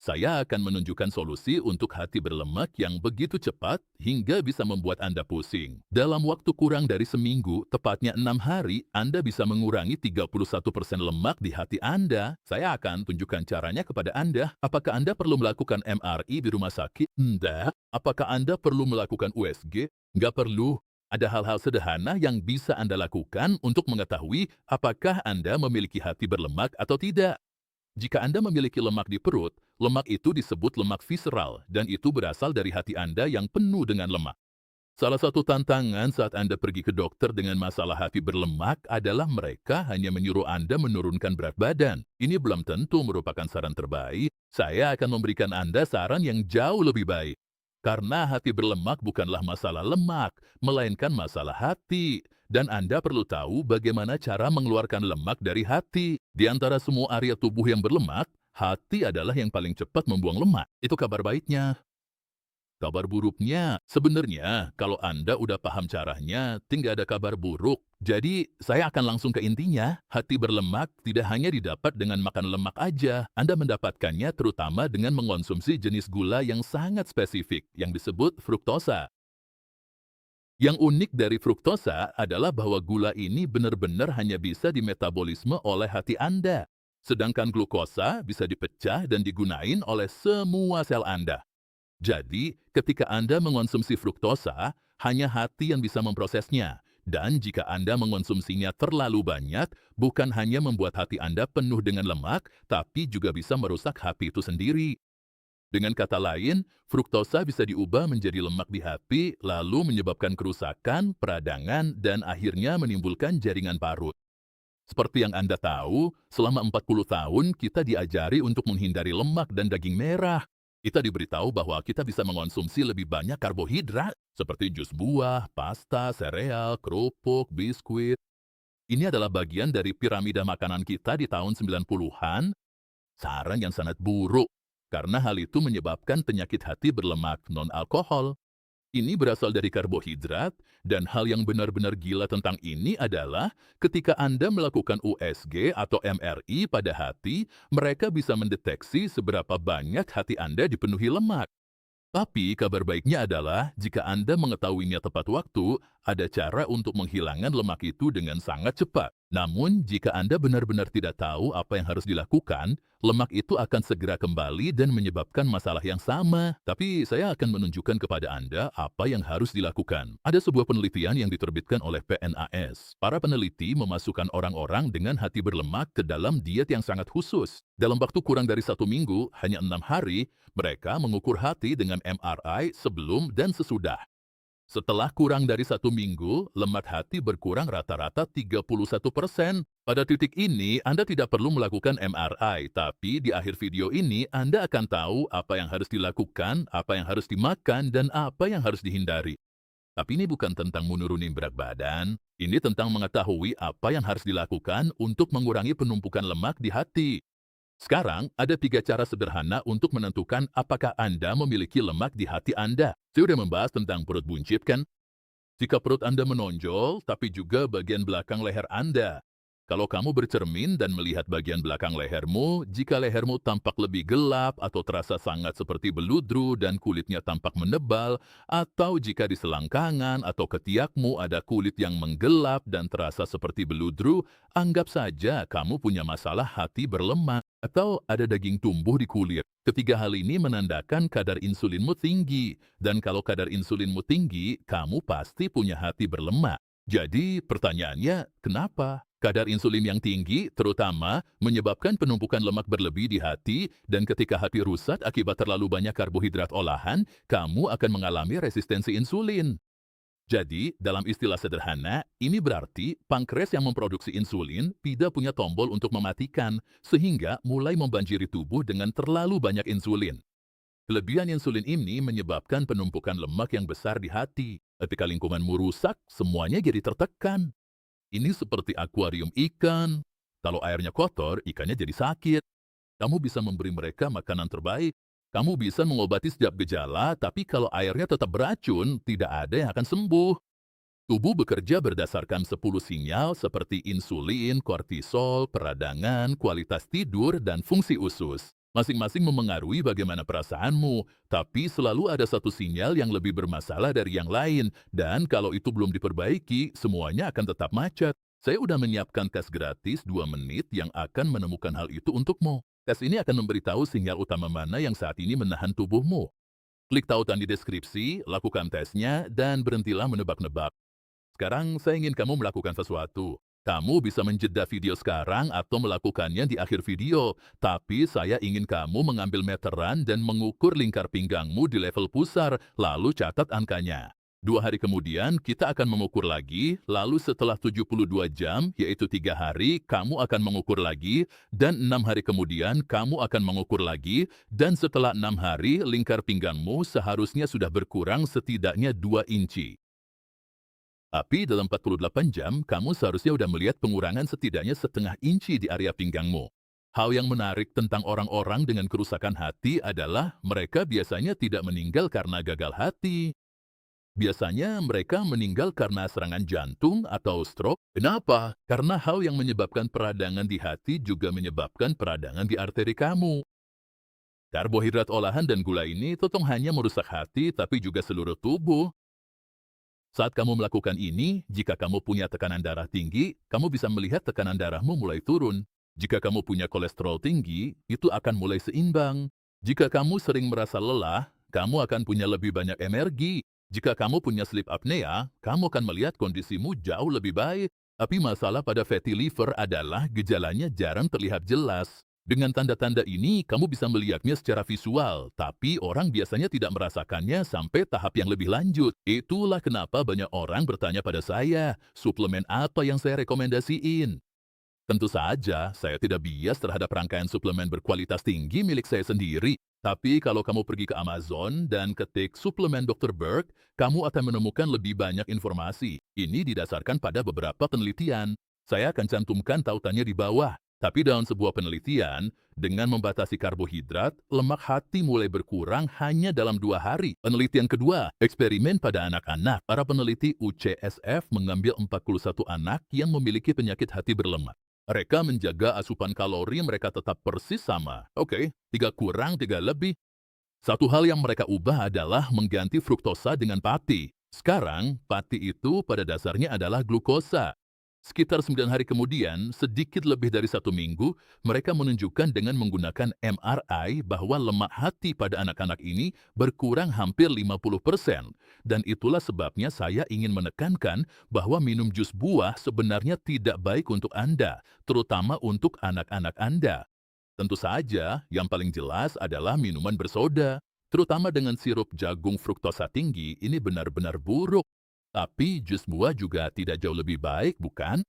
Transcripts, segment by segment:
Saya akan menunjukkan solusi untuk hati berlemak yang begitu cepat hingga bisa membuat Anda pusing. Dalam waktu kurang dari seminggu, tepatnya 6 hari, Anda bisa mengurangi 31% lemak di hati Anda. Saya akan tunjukkan caranya kepada Anda. Apakah Anda perlu melakukan MRI di rumah sakit? Tidak. Apakah Anda perlu melakukan USG? Nggak perlu. Ada hal-hal sederhana yang bisa Anda lakukan untuk mengetahui apakah Anda memiliki hati berlemak atau tidak. Jika Anda memiliki lemak di perut, lemak itu disebut lemak visceral dan itu berasal dari hati Anda yang penuh dengan lemak. Salah satu tantangan saat Anda pergi ke dokter dengan masalah hati berlemak adalah mereka hanya menyuruh Anda menurunkan berat badan. Ini belum tentu merupakan saran terbaik. Saya akan memberikan Anda saran yang jauh lebih baik. Karena hati berlemak bukanlah masalah lemak, melainkan masalah hati. Dan Anda perlu tahu bagaimana cara mengeluarkan lemak dari hati. Di antara semua area tubuh yang berlemak, hati adalah yang paling cepat membuang lemak. Itu kabar baiknya. Kabar buruknya, sebenarnya kalau Anda udah paham caranya, tinggal ada kabar buruk. Jadi, saya akan langsung ke intinya. Hati berlemak tidak hanya didapat dengan makan lemak aja. Anda mendapatkannya terutama dengan mengonsumsi jenis gula yang sangat spesifik, yang disebut fruktosa. Yang unik dari fruktosa adalah bahwa gula ini benar-benar hanya bisa dimetabolisme oleh hati Anda. Sedangkan glukosa bisa dipecah dan digunain oleh semua sel Anda. Jadi, ketika Anda mengonsumsi fruktosa, hanya hati yang bisa memprosesnya. Dan jika Anda mengonsumsinya terlalu banyak, bukan hanya membuat hati Anda penuh dengan lemak, tapi juga bisa merusak hati itu sendiri. Dengan kata lain, fruktosa bisa diubah menjadi lemak di hati, lalu menyebabkan kerusakan, peradangan, dan akhirnya menimbulkan jaringan parut. Seperti yang Anda tahu, selama 40 tahun kita diajari untuk menghindari lemak dan daging merah. Kita diberitahu bahwa kita bisa mengonsumsi lebih banyak karbohidrat, seperti jus buah, pasta, sereal, kerupuk, biskuit. Ini adalah bagian dari piramida makanan kita di tahun 90-an, saran yang sangat buruk, karena hal itu menyebabkan penyakit hati berlemak non-alkohol. Ini berasal dari karbohidrat, dan hal yang benar-benar gila tentang ini adalah ketika Anda melakukan USG atau MRI pada hati, mereka bisa mendeteksi seberapa banyak hati Anda dipenuhi lemak. Tapi kabar baiknya adalah jika Anda mengetahuinya tepat waktu, ada cara untuk menghilangkan lemak itu dengan sangat cepat. Namun, jika Anda benar-benar tidak tahu apa yang harus dilakukan, lemak itu akan segera kembali dan menyebabkan masalah yang sama. Tapi saya akan menunjukkan kepada Anda apa yang harus dilakukan. Ada sebuah penelitian yang diterbitkan oleh PNAS. Para peneliti memasukkan orang-orang dengan hati berlemak ke dalam diet yang sangat khusus. Dalam waktu kurang dari 1 minggu, hanya 6 hari, mereka mengukur hati dengan MRI sebelum dan sesudah. Setelah kurang dari 1 minggu, lemak hati berkurang rata-rata 31%. Pada titik ini, Anda tidak perlu melakukan MRI, tapi di akhir video ini Anda akan tahu apa yang harus dilakukan, apa yang harus dimakan, dan apa yang harus dihindari. Tapi ini bukan tentang menuruni berat badan, ini tentang mengetahui apa yang harus dilakukan untuk mengurangi penumpukan lemak di hati. Sekarang, ada 3 cara sederhana untuk menentukan apakah Anda memiliki lemak di hati Anda. Saya sudah membahas tentang perut buncit kan? Jika perut Anda menonjol, tapi juga bagian belakang leher Anda. Kalau kamu bercermin dan melihat bagian belakang lehermu, jika lehermu tampak lebih gelap atau terasa sangat seperti beludru dan kulitnya tampak menebal, atau jika di selangkangan atau ketiakmu ada kulit yang menggelap dan terasa seperti beludru, anggap saja kamu punya masalah hati berlemak atau ada daging tumbuh di kulit. Ketiga hal ini menandakan kadar insulinmu tinggi, dan kalau kadar insulinmu tinggi, kamu pasti punya hati berlemak. Jadi, pertanyaannya, kenapa? Kadar insulin yang tinggi, terutama, menyebabkan penumpukan lemak berlebih di hati, dan ketika hati rusak akibat terlalu banyak karbohidrat olahan, kamu akan mengalami resistensi insulin. Jadi, dalam istilah sederhana, ini berarti pankreas yang memproduksi insulin tidak punya tombol untuk mematikan, sehingga mulai membanjiri tubuh dengan terlalu banyak insulin. Kelebihan insulin ini menyebabkan penumpukan lemak yang besar di hati. Ketika lingkunganmu rusak, semuanya jadi tertekan. Ini seperti akuarium ikan. Kalau airnya kotor, ikannya jadi sakit. Kamu bisa memberi mereka makanan terbaik. Kamu bisa mengobati setiap gejala, tapi kalau airnya tetap beracun, tidak ada yang akan sembuh. Tubuh bekerja berdasarkan 10 sinyal seperti insulin, kortisol, peradangan, kualitas tidur, dan fungsi usus. Masing-masing memengaruhi bagaimana perasaanmu, tapi selalu ada satu sinyal yang lebih bermasalah dari yang lain, dan kalau itu belum diperbaiki, semuanya akan tetap macet. Saya udah menyiapkan tes gratis 2 menit yang akan menemukan hal itu untukmu. Tes ini akan memberitahu sinyal utama mana yang saat ini menahan tubuhmu. Klik tautan di deskripsi, lakukan tesnya, dan berhentilah menebak-nebak. Sekarang saya ingin kamu melakukan sesuatu. Kamu bisa menjeda video sekarang atau melakukannya di akhir video, tapi saya ingin kamu mengambil meteran dan mengukur lingkar pinggangmu di level pusar, lalu catat angkanya. 2 hari kemudian, kita akan mengukur lagi, lalu setelah 72 jam, yaitu 3 hari, kamu akan mengukur lagi, dan 6 hari kemudian, kamu akan mengukur lagi, dan setelah 6 hari, lingkar pinggangmu seharusnya sudah berkurang setidaknya 2 inci. Tapi dalam 48 jam, kamu seharusnya udah melihat pengurangan setidaknya setengah inci di area pinggangmu. Hal yang menarik tentang orang-orang dengan kerusakan hati adalah mereka biasanya tidak meninggal karena gagal hati. Biasanya mereka meninggal karena serangan jantung atau stroke. Kenapa? Karena hal yang menyebabkan peradangan di hati juga menyebabkan peradangan di arteri kamu. Karbohidrat olahan dan gula ini totong hanya merusak hati tapi juga seluruh tubuh. Saat kamu melakukan ini, jika kamu punya tekanan darah tinggi, kamu bisa melihat tekanan darahmu mulai turun. Jika kamu punya kolesterol tinggi, itu akan mulai seimbang. Jika kamu sering merasa lelah, kamu akan punya lebih banyak energi. Jika kamu punya sleep apnea, kamu akan melihat kondisimu jauh lebih baik. Tapi masalah pada fatty liver adalah gejalanya jarang terlihat jelas. Dengan tanda-tanda ini, kamu bisa melihatnya secara visual, tapi orang biasanya tidak merasakannya sampai tahap yang lebih lanjut. Itulah kenapa banyak orang bertanya pada saya, suplemen apa yang saya rekomendasiin. Tentu saja, saya tidak bias terhadap rangkaian suplemen berkualitas tinggi milik saya sendiri. Tapi kalau kamu pergi ke Amazon dan ketik suplemen Dr. Berg, kamu akan menemukan lebih banyak informasi. Ini didasarkan pada beberapa penelitian. Saya akan cantumkan tautannya di bawah. Tapi dalam sebuah penelitian, dengan membatasi karbohidrat, lemak hati mulai berkurang hanya dalam 2 hari. Penelitian kedua, eksperimen pada anak-anak. Para peneliti UCSF mengambil 41 anak yang memiliki penyakit hati berlemak. Mereka menjaga asupan kalori mereka tetap persis sama. Oke, 3 kurang, 3 lebih. Satu hal yang mereka ubah adalah mengganti fruktosa dengan pati. Sekarang, pati itu pada dasarnya adalah glukosa. Sekitar 9 hari kemudian, sedikit lebih dari 1 minggu, mereka menunjukkan dengan menggunakan MRI bahwa lemak hati pada anak-anak ini berkurang hampir 50%. Dan itulah sebabnya saya ingin menekankan bahwa minum jus buah sebenarnya tidak baik untuk Anda, terutama untuk anak-anak Anda. Tentu saja, yang paling jelas adalah minuman bersoda. Terutama dengan sirup jagung fruktosa tinggi, ini benar-benar buruk. Tapi jus buah juga tidak jauh lebih baik, bukan?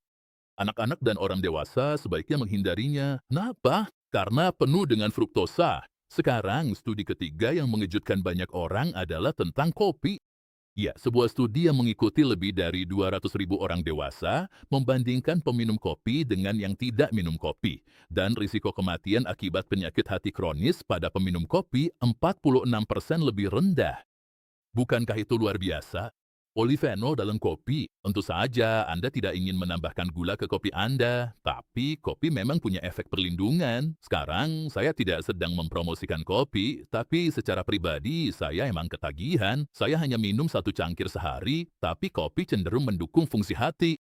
Anak-anak dan orang dewasa sebaiknya menghindarinya. Kenapa? Karena penuh dengan fruktosa. Sekarang, studi ketiga yang mengejutkan banyak orang adalah tentang kopi. Ya, sebuah studi yang mengikuti lebih dari 200.000 orang dewasa membandingkan peminum kopi dengan yang tidak minum kopi. Dan risiko kematian akibat penyakit hati kronis pada peminum kopi 46% lebih rendah. Bukankah itu luar biasa? Polifenol dalam kopi, tentu saja Anda tidak ingin menambahkan gula ke kopi Anda, tapi kopi memang punya efek perlindungan. Sekarang, saya tidak sedang mempromosikan kopi, tapi secara pribadi saya emang ketagihan. Saya hanya minum 1 cangkir sehari, tapi kopi cenderung mendukung fungsi hati.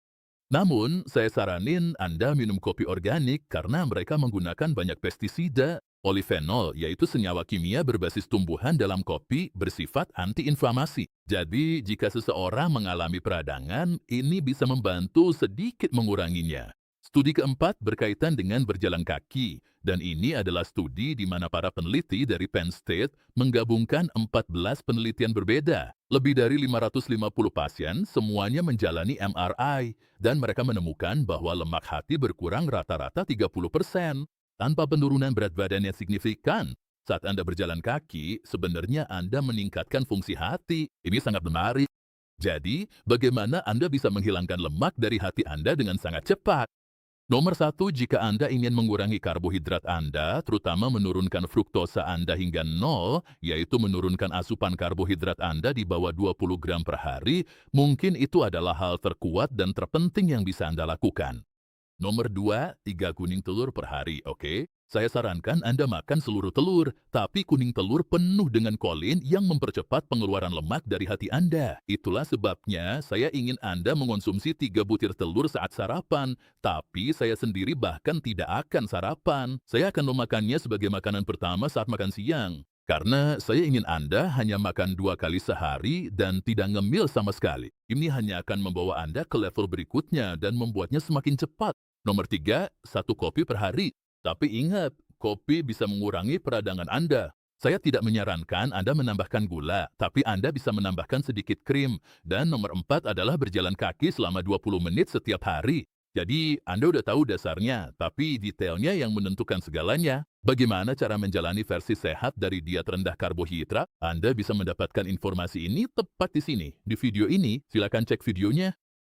Namun, saya saranin Anda minum kopi organik karena mereka menggunakan banyak pestisida. Polifenol, yaitu senyawa kimia berbasis tumbuhan dalam kopi, bersifat antiinflamasi. Jadi, jika seseorang mengalami peradangan, ini bisa membantu sedikit menguranginya. Studi keempat berkaitan dengan berjalan kaki, dan ini adalah studi di mana para peneliti dari Penn State menggabungkan 14 penelitian berbeda. Lebih dari 550 pasien semuanya menjalani MRI, dan mereka menemukan bahwa lemak hati berkurang rata-rata 30%. Tanpa penurunan berat badan yang signifikan, saat Anda berjalan kaki, sebenarnya Anda meningkatkan fungsi hati. Ini sangat menarik. Jadi, bagaimana Anda bisa menghilangkan lemak dari hati Anda dengan sangat cepat? Nomor 1, jika Anda ingin mengurangi karbohidrat Anda, terutama menurunkan fruktosa Anda hingga 0, yaitu menurunkan asupan karbohidrat Anda di bawah 20 gram per hari, mungkin itu adalah hal terkuat dan terpenting yang bisa Anda lakukan. Nomor 2, 3 kuning telur per hari, oke? Saya sarankan Anda makan seluruh telur, tapi kuning telur penuh dengan kolin yang mempercepat pengeluaran lemak dari hati Anda. Itulah sebabnya saya ingin Anda mengonsumsi 3 butir telur saat sarapan, tapi saya sendiri bahkan tidak akan sarapan. Saya akan memakannya sebagai makanan pertama saat makan siang. Karena saya ingin Anda hanya makan 2 kali sehari dan tidak ngemil sama sekali. Ini hanya akan membawa Anda ke level berikutnya dan membuatnya semakin cepat. Nomor 3, 1 kopi per hari. Tapi ingat, kopi bisa mengurangi peradangan Anda. Saya tidak menyarankan Anda menambahkan gula, tapi Anda bisa menambahkan sedikit krim. Dan nomor 4 adalah berjalan kaki selama 20 menit setiap hari. Jadi, Anda udah tahu dasarnya, tapi detailnya yang menentukan segalanya. Bagaimana cara menjalani versi sehat dari diet rendah karbohidrat? Anda bisa mendapatkan informasi ini tepat di sini. Di video ini, silakan cek videonya.